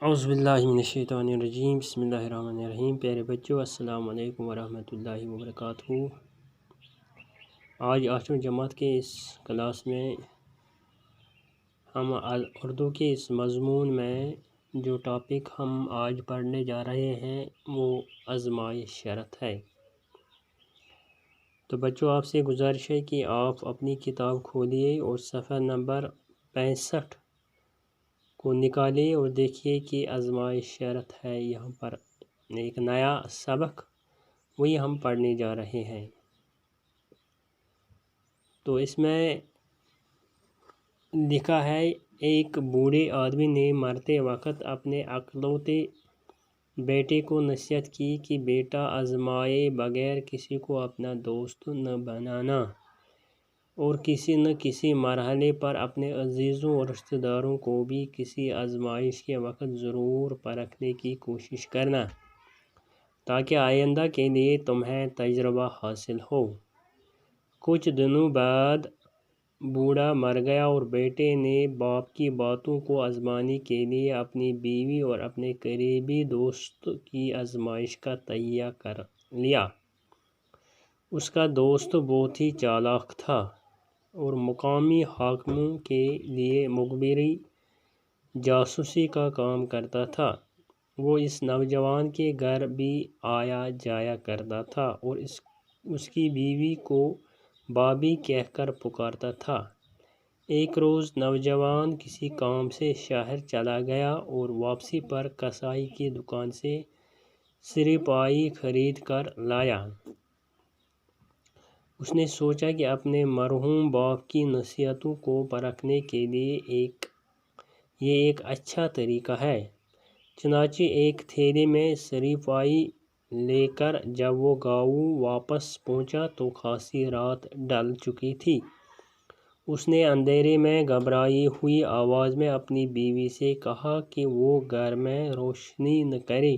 اعوذ باللہ من الشیطان الرجیم بسم اللہ الرحمن الرحیم۔ پیارے بچوں السلام علیکم ورحمۃ اللہ وبرکاتہ۔ آج 8ویں جماعت کے اس کلاس میں ہم اردو کے اس مضمون میں جو ٹاپک ہم آج پڑھنے جا رہے ہیں وہ آزمائش شرط ہے۔ تو بچوں آپ سے گزارش ہے کہ آپ اپنی کتاب کھولیے اور صفحہ نمبر 65 کو نکالے اور دیکھیے کہ آزمائش شرط ہے۔ یہاں پر ایک نیا سبق وہی ہم پڑھنے جا رہے ہیں۔ تو اس میں لکھا ہے ایک بوڑھے آدمی نے مرتے وقت اپنے اکلوتے بیٹے کو نصیحت کی کہ بیٹا آزمائے بغیر کسی کو اپنا دوست نہ بنانا اور کسی نہ کسی مرحلے پر اپنے عزیزوں اور رشتہ داروں کو بھی کسی آزمائش کے وقت ضرور پرکھنے کی کوشش کرنا تاکہ آئندہ کے لیے تمہیں تجربہ حاصل ہو۔ کچھ دنوں بعد بوڑھا مر گیا اور بیٹے نے باپ کی باتوں کو آزمانے کے لیے اپنی بیوی اور اپنے قریبی دوست کی آزمائش کا تہیہ کر لیا۔ اس کا دوست بہت ہی چالاک تھا اور مقامی حاکموں کے لیے مخبری جاسوسی کا کام کرتا تھا۔ وہ اس نوجوان کے گھر بھی آیا جایا کرتا تھا اور اس کی بیوی کو بابی کہہ کر پکارتا تھا۔ ایک روز نوجوان کسی کام سے شہر چلا گیا اور واپسی پر کسائی کی دکان سے سریپائی خرید کر لایا۔ اس نے سوچا کہ اپنے مرحوم باپ کی نصیحتوں کو پرکھنے کے لیے یہ ایک اچھا طریقہ ہے۔ چنانچہ ایک تھیلے میں سریپائی لے کر جب وہ گاؤں واپس پہنچا تو خاصی رات ڈھل چکی تھی۔ اس نے اندھیرے میں گھبرائی ہوئی آواز میں اپنی بیوی سے کہا کہ وہ گھر میں روشنی نہ کرے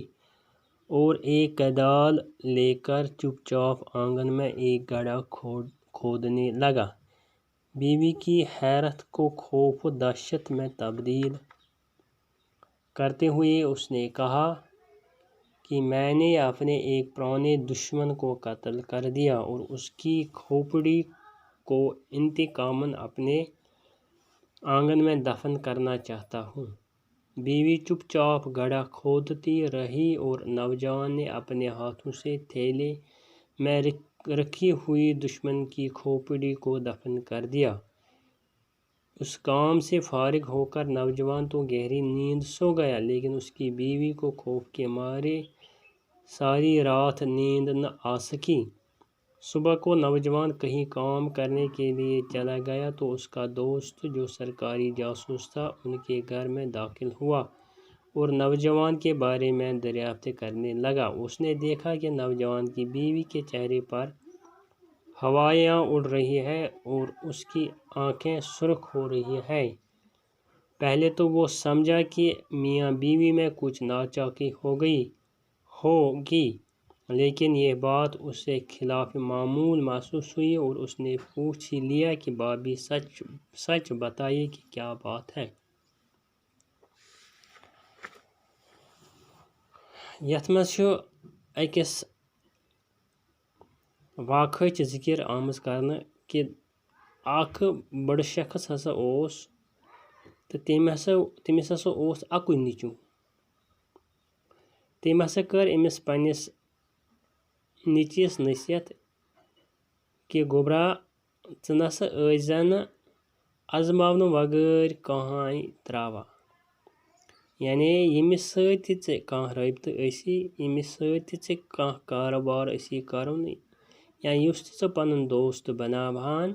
اور ایک کدال لے کر چپ چاپ آنگن میں ایک گڑھا کھودنے لگا۔ بیوی کی حیرت کو خوف و دہشت میں تبدیل کرتے ہوئے اس نے کہا کہ میں نے اپنے ایک پرانے دشمن کو قتل کر دیا اور اس کی کھوپڑی کو انتقاماً اپنے آنگن میں دفن کرنا چاہتا ہوں۔ بیوی چپ چاپ گڑھا کھودتی رہی اور نوجوان نے اپنے ہاتھوں سے تھیلے میں رکھی ہوئی دشمن کی کھوپڑی کو دفن کر دیا۔ اس کام سے فارغ ہو کر نوجوان تو گہری نیند سو گیا، لیکن اس کی بیوی کو خوف کے مارے ساری رات نیند نہ آ سکی۔ صبح کو نوجوان کہیں کام کرنے کے لیے چلا گیا تو اس کا دوست جو سرکاری جاسوس تھا ان کے گھر میں داخل ہوا اور نوجوان کے بارے میں دریافت کرنے لگا۔ اس نے دیکھا کہ نوجوان کی بیوی کے چہرے پر ہوائیاں اڑ رہی ہیں اور اس کی آنکھیں سرخ ہو رہی ہیں۔ پہلے تو وہ سمجھا کہ میاں بیوی میں کچھ ناچاکی ہوگی، لیکن یہ بات اسے خلاف معمول محسوس ہوئی اور اس نے پوچھ ہی لیا کہ بھابی سچ بتائیے کہ کیا بات ہے۔ یتھ منٛز چھُ أکِس واقعٕچ ذکر آمٕژ کرنہٕ کہ اکھ بڑٕ شخص ہسا اوس تہٕ تٔمِس ہسا اوس اکُے نیٚچوٗ۔ تٔمۍ ہسا کٔر أمِس پننِس نیٚچوِس نصیحت کہ گوٚبرا ژٕ نسا ٲسۍزِ نہٕ آزماونہٕ وغٲر کٕہٕنۍ تراوان، یعنی ییٚمِس سۭتۍ تہِ ژےٚ کانٛہہ رٲبطہٕ ٲسی، ییٚمِس سۭتۍ تہِ ژےٚ کانٛہہ کاروبار ٲسی کرُن یا یُس تہِ ژٕ پنُن دوست بناوہان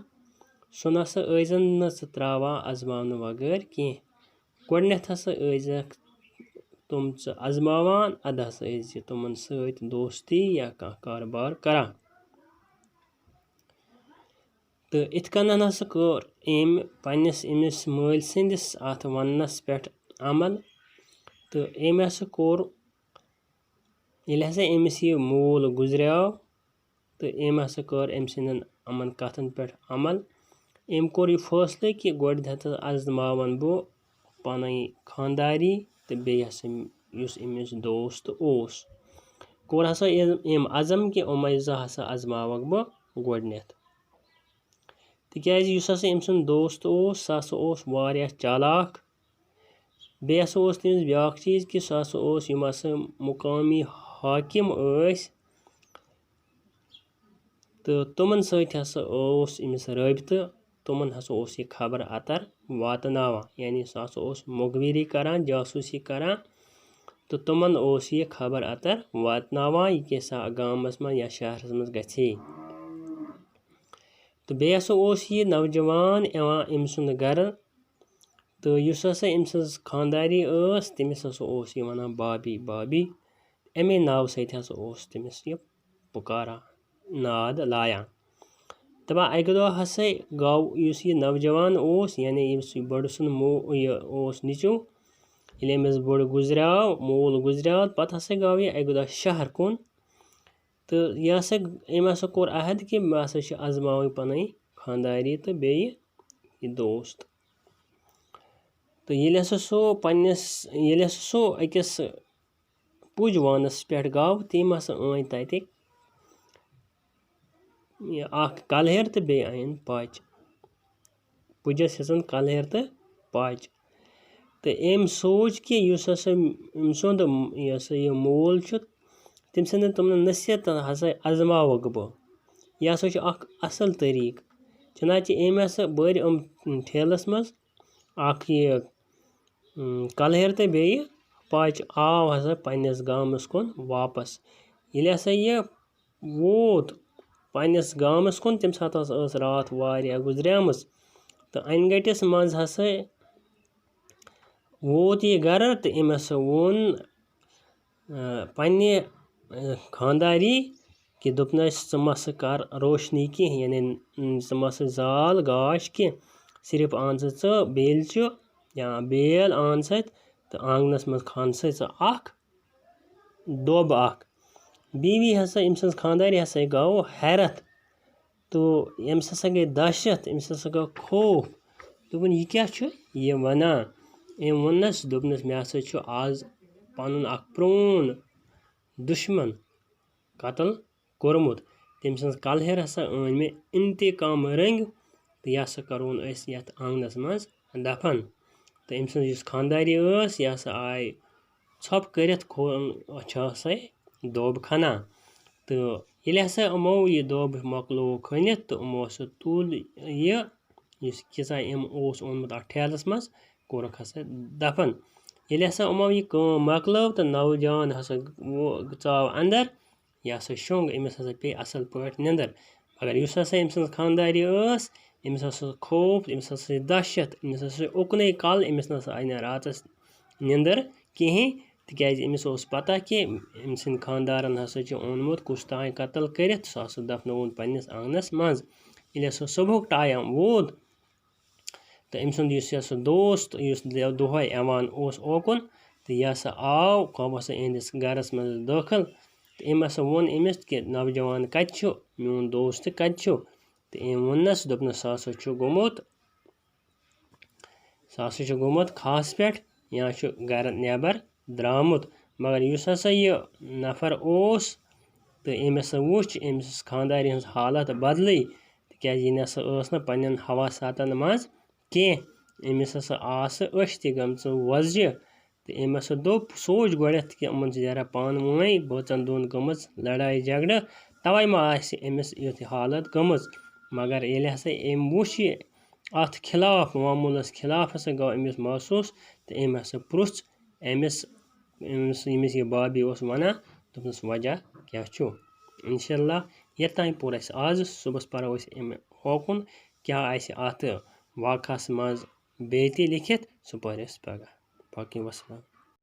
سُہ نسا ٲسۍزن نہٕ ژٕ تراوان آزماونہٕ وغٲر کینٛہہ۔ گۄڈٕنٮ۪تھ ہسا ٲسۍزٮ۪کھ تِم ژٕ آزماوان، اَدٕ ہسا ٲسۍزِ تِمن سۭتۍ دوستی یا کانٛہہ کاروبار کران۔ تہٕ اِتھ کٔنن ہسا کوٚر أمۍ پننِس أمِس مٲلۍ سٕنٛدِس اتھ وننس پٮ۪ٹھ عمل تہٕ أمۍ ہسا کوٚر، ییٚلہِ ہسا أمِس یہِ مول گُزریٛوو تہٕ أمۍ ہسا کٔر أمۍ سٕنٛدٮ۪ن یِمن کتھن پٮ۪ٹھ عمل۔ أمۍ کوٚر یہِ فٲصلہٕ کہ گۄڈٕنٮ۪تھ آزماون بہٕ پنٕنۍ خانٛداری تو بیٚیہِ ہسا یُس أمِس دوست اوس کوٚر ہسا أمۍ عزم کہِ یِمے زٕ ہسا آزماوَکھ بہٕ گۄڈٕنیٚتھ تِکیازِ یُس ہسا أمۍ سُنٛد دوست اوس سُہ ہسا اوس واریاہ چالاک بیٚیہِ ہسا اوس تٔمِس بیٛاکھ چیٖز کہِ سُہ ہسا اوس یِم ہسا مُقٲمی حاکِم ٲسۍ تہٕ تِمن سۭتۍ ہسا اوس أمِس رٲبطہٕ تِمن ہسا اوس یہِ خبر اتر واتناوان یعنی سُہ ہسا اوس مُخبِری کران جاسوٗسی کران تہٕ تِمن اوس یہِ خبر اتر واتناوان یہِ کیٛاہ سا گامس منٛز یا شہرس منٛز گژھِ تہٕ بیٚیہِ ہسا اوس یہِ نوجوان یِوان أمۍ سُنٛد گرٕ تہٕ یُس ہسا أمۍ سٕنٛز خانٛداری ٲس تٔمِس ہسا اوس یہِ ونان بابی بابی اَمے ناوٕ سۭتۍ ہسا اوس تٔمِس یہِ پُکاران ناد لایان دپان اکہِ دۄہ ہسا گوٚو یُس یہِ نوجوان اوس یعنی یُس یہِ بٔڑٕ سُنٛد یہِ اوس نیٚچوٗ ییٚلہِ أمِس بوٚڑ گُزریٛاو مول گُزریٛاو پتہٕ ہسا گوٚو یہِ اکہِ دۄہ شہر کُن تہٕ یہِ ہسا أمۍ ہسا کوٚر عہد کہِ مےٚ ہسا چھِ آزماوٕنۍ پنٕنۍ خانٛداری تہٕ بیٚیہِ یہِ دوست تہٕ ییٚلہِ ہسا سُہ أکِس پُج وانس پٮ۪ٹھ گوٚو تٔمۍ ہسا أنۍ تتِکۍ اکھ کلہر تہٕ بیٚیہِ أنِن پچ پُجس ہیژن کلہر تہٕ پچ تہٕ أمۍ سوٗنٛچ کہِ یُس ہسا أمۍ سُنٛد یہِ ہسا یہِ مول چھُ تٔمۍ سٕنٛدٮ۪ن تِمن نصیحتن ہسا آزماوکھ بہٕ یہِ ہسا چھُ اکھ اصل طٔریٖقہٕ چنانچہِ أمۍ ہسا بٔرۍ یِم ٹھیلس منٛز اکھ یہِ کلہر تہٕ بیٚیہِ پچ آو ہسا پننِس گامس کُن واپس ییٚلہِ ہسا یہِ ووت پننِس گامس کُن تمہِ ساتہٕ ہسا ٲس راتھ واریاہ گُزریمٕژ تہٕ انہِ گٔٹِس منٛز ہسا ووت یہِ گرٕ تہٕ أمۍ ہسا ووٚن پننہِ خانٛداری کہِ دوٚپنس ژٕ ما سا کر روشنی کینٛہہ یعنی ژٕ ما سا زال گاش کینٛہہ صرف ان سا ژٕ بیلچہِ یا بیل ان سا تہٕ آنٛگنس منٛز کھن سا ژٕ اکھ دۄب اکھ بیوی ہسا أمۍ سٕنٛز خانٛدارِ ہسا گوٚو حیرت تہٕ أمِس ہسا گٔے دہشت أمِس ہسا گوٚو خوف دوٚپُن یہِ کیٛاہ چھُ یہِ ونان أمۍ ووٚننس دوٚپنس مےٚ ہسا چھُ آز پنُن اکھ پرٛون دُشمن قتل کوٚرمُت تٔمۍ سٕنٛز کلہر ہسا أنۍ مےٚ انتقام رٔنگۍ تہٕ یہِ ہسا کرہون أسۍ یتھ آنٛگنس منٛز دفن تہٕ أمۍ سٕنٛز یُس خانٛداری ٲس یہِ ہسا آیہِ ژھۄپہٕ کٔرِتھ چھِ ہسا دوٚب کھنان تہٕ ییٚلہِ ہسا یِمو یہِ دوٚب مۄکلوو کھٔنِتھ تہٕ یِمو ہسا تُل یہِ یُس کیٛاہ سا أمۍ اوس اوٚنمُت اتھ ٹھیلس منٛز کوٚرُکھ ہسا دفن ییٚلہِ ہسا یِمو یہِ کٲم مۄکلٲو تہٕ نوجوان ہسا ژاو انٛدر یہِ ہسا شوٚنٛگ أمِس ہسا پیٚیہِ اصل پٲٹھۍ نِندٕر مگر یُس ہسا أمۍ سٕنٛز خانٛدارِ ٲس أمِس ہسا خوف أمِس ہسا دہشت أمِس ہسا اُکنُے کل أمِس نسا آیہِ نہٕ راتس نِندٕر کِہیٖنۍ تِکیازِ أمِس اوس پتہ کہِ أمۍ سٕنٛدۍ خانٛدارن ہسا چھُ اوٚنمُت کُس تانۍ قتل کٔرِتھ سُہ ہسا دفنووُن پننِس آنٛگنس منٛز ییٚلہِ ہسا صبحُک ٹایم ووت تہٕ أمۍ سُنٛد یُس ہسا دوست یُس دۄہے یِوان اوس اوکُن تہٕ یہِ ہسا آو گوٚو ہسا یِہنٛدِس گرس منٛز دٲخل تہٕ أمۍ ہسا ووٚن أمِس کہِ نوجوان کتہِ چھُ میون دوست کتہِ چھُ تہٕ أمۍ ووٚننس دوٚپنس سُہ ہسا چھُ گوٚمُت کھہس پٮ۪ٹھ یا چھُ گرٕ نٮ۪بر درٛامُت مگر یُس ہسا یہِ نفر اوس تہٕ أمۍ ہسا وُچھ أمِس خانٛدارِ ہٕنٛز حالت بدلٕے تِکیازِ یہِ نسا ٲس نہٕ پننٮ۪ن حواساتن منٛز کینٛہہ أمِس ہسا آسہٕ أچھ تہِ گٔمژٕ وۄزجہِ تہٕ أمۍ ہسا سوٗنٛچ گۄڈٮ۪تھ کہِ یِمن چھِ ذرا پانہٕ ؤنۍ بٲژن دۄن گٔمٕژ لڑایہِ جگڑٕ توے ما آسہِ أمِس یُتھ حالت گٔمٕژ مگر ییٚلہِ ہسا أمۍ وُچھ یہِ اتھ خلاف معموٗلس خلاف ہسا گوٚو أمِس محسوٗس تہٕ أمۍ ہسا پرُژھ ییٚمِس یہِ بابی اوس ونان دوٚپنس وجہ کیٛاہ چھُ انشاءاللہ یوٚتانۍ پوٚر اسہِ آز صُبحس پرو أسۍ امہِ ہوکُن کیٛاہ آسہِ اتھ واقعس منٛز بیٚیہِ تہِ لیکھِتھ سُہ پرِ أسۍ پگاہ باقٕے وسلام